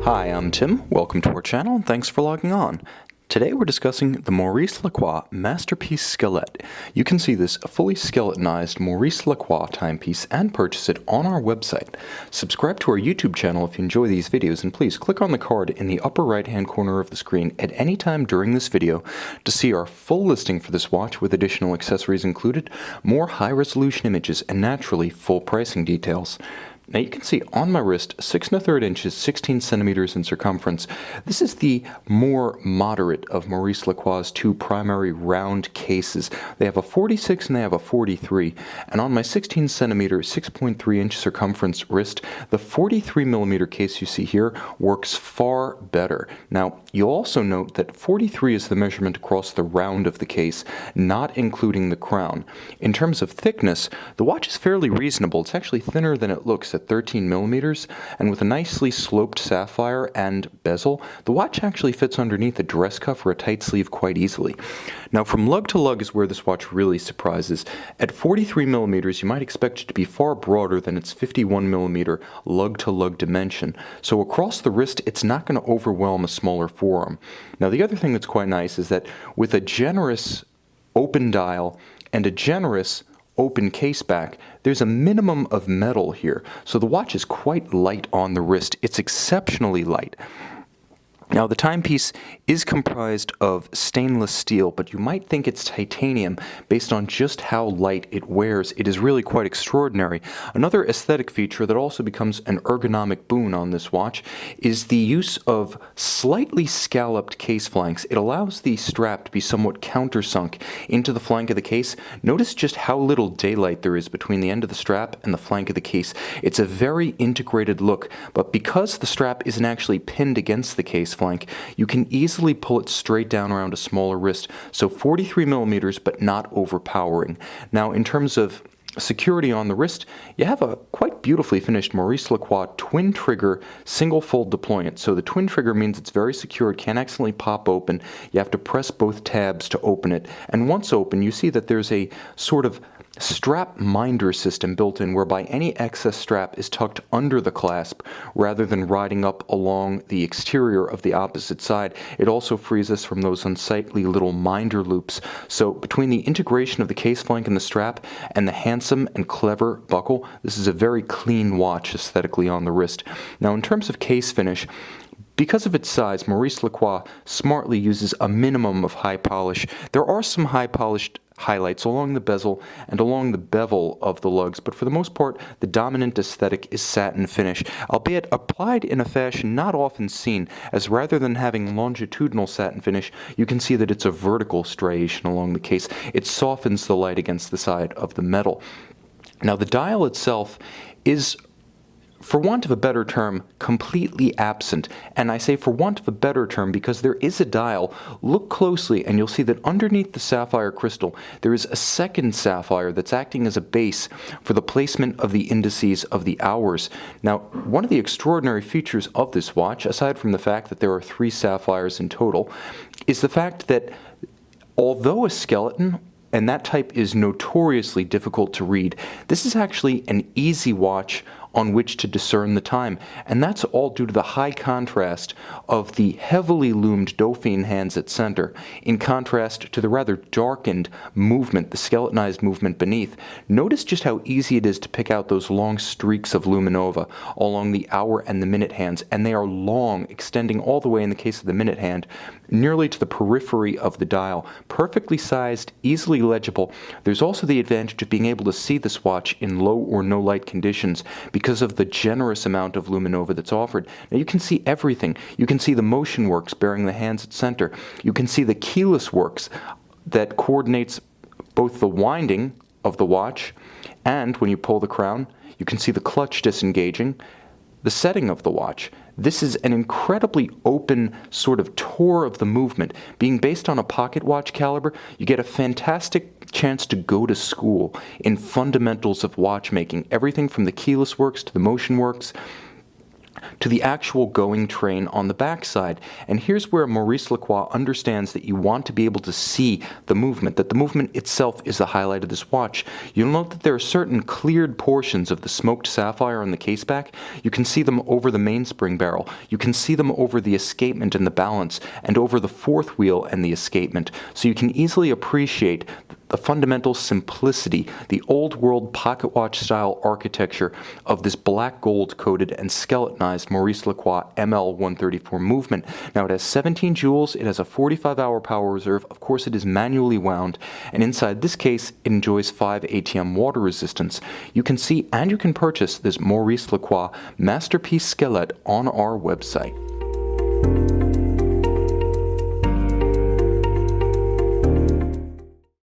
Hi, I'm Tim. Welcome to our channel and thanks for logging on. Today we're discussing the Maurice Lacroix Masterpiece Squelette. You can see this fully skeletonized Maurice Lacroix timepiece and purchase it on our website. Subscribe to our YouTube channel if you enjoy these videos, and please click on the card in the upper right hand corner of the screen at any time during this video to see our full listing for this watch with additional accessories included, more high resolution images, and naturally full pricing details. Now you can see on my wrist 6 1/3 inches, 16 centimeters in circumference. This is the more moderate of Maurice Lacroix's two primary round cases. They have a 46 and they have a 43. And on my 16 centimeter, 6.3 inch circumference wrist, the 43 millimeter case you see here works far better. Now you'll also note that 43 is the measurement across the round of the case, not including the crown. In terms of thickness, the watch is fairly reasonable. It's actually thinner than it looks at 13 millimeters, and with a nicely sloped sapphire and bezel, the watch actually fits underneath a dress cuff or a tight sleeve quite easily. Now from lug to lug is where this watch really surprises. At 43 millimeters, you might expect it to be far broader than its 51 millimeter lug to lug dimension. So across the wrist, it's not going to overwhelm a smaller forearm. Now the other thing that's quite nice is that with a generous open dial and a generous open caseback, there's a minimum of metal here, so the watch is quite light on the wrist. It's exceptionally light. Now the timepiece is comprised of stainless steel, but you might think it's titanium based on just how light it wears. It is really quite extraordinary. Another aesthetic feature that also becomes an ergonomic boon on this watch is the use of slightly scalloped case flanks. It allows the strap to be somewhat countersunk into the flank of the case. Notice just how little daylight there is between the end of the strap and the flank of the case. It's a very integrated look, but because the strap isn't actually pinned against the case flank, you can easily pull it straight down around a smaller wrist. So 43 millimeters, but not overpowering. Now, in terms of security on the wrist, you have a quite beautifully finished Maurice Lacroix twin trigger single fold deployant. So the twin trigger means it's very secure. It can't accidentally pop open. You have to press both tabs to open it. And once open, you see that there's a sort of strap minder system built in whereby any excess strap is tucked under the clasp rather than riding up along the exterior of the opposite side. It also frees us from those unsightly little minder loops. So between the integration of the case flank and the strap and the handsome and clever buckle, this is a very clean watch aesthetically on the wrist. Now in terms of case finish, because of its size, Maurice Lacroix smartly uses a minimum of high polish. There are some high polished highlights along the bezel and along the bevel of the lugs, but for the most part, the dominant aesthetic is satin finish, albeit applied in a fashion not often seen, as rather than having longitudinal satin finish, you can see that it's a vertical striation along the case. It softens the light against the side of the metal. Now the dial itself is, for want of a better term, completely absent. And I say for want of a better term because there is a dial. Look closely and you'll see that underneath the sapphire crystal there is a second sapphire that's acting as a base for the placement of the indices of the hours. Now, one of the extraordinary features of this watch, aside from the fact that there are 3 sapphires in total, is the fact that although a skeleton, and that type is notoriously difficult to read, this is actually an easy watch on which to discern the time, and that's all due to the high contrast of the heavily loomed Dauphine hands at center, in contrast to the rather darkened movement, the skeletonized movement beneath. Notice just how easy it is to pick out those long streaks of luminova along the hour and the minute hands, and they are long, extending all the way, in the case of the minute hand, nearly to the periphery of the dial. Perfectly sized, easily legible. There's also the advantage of being able to see this watch in low or no light conditions because of the generous amount of luminova that's offered. Now you can see everything. You can see the motion works bearing the hands at center. You can see the keyless works that coordinates both the winding of the watch and, when you pull the crown, you can see the clutch disengaging, the setting of the watch. This is an incredibly open sort of tour of the movement. Being based on a pocket watch caliber, you get a fantastic chance to go to school in fundamentals of watchmaking. Everything from the keyless works to the motion works. to the actual going train on the backside. And here's where Maurice Lacroix understands that you want to be able to see the movement, that the movement itself is the highlight of this watch. You'll note that there are certain cleared portions of the smoked sapphire on the caseback. You can see them over the mainspring barrel. You can see them over the escapement and the balance, and over the fourth wheel and the escapement. So you can easily appreciate the fundamental simplicity, the old world pocket watch style architecture of this black gold coated and skeletonized Maurice Lacroix ML134 movement. Now it has 17 jewels, it has a 45-hour power reserve, of course it is manually wound, and inside this case it enjoys 5 ATM water resistance. You can see and you can purchase this Maurice Lacroix Masterpiece Squelette on our website.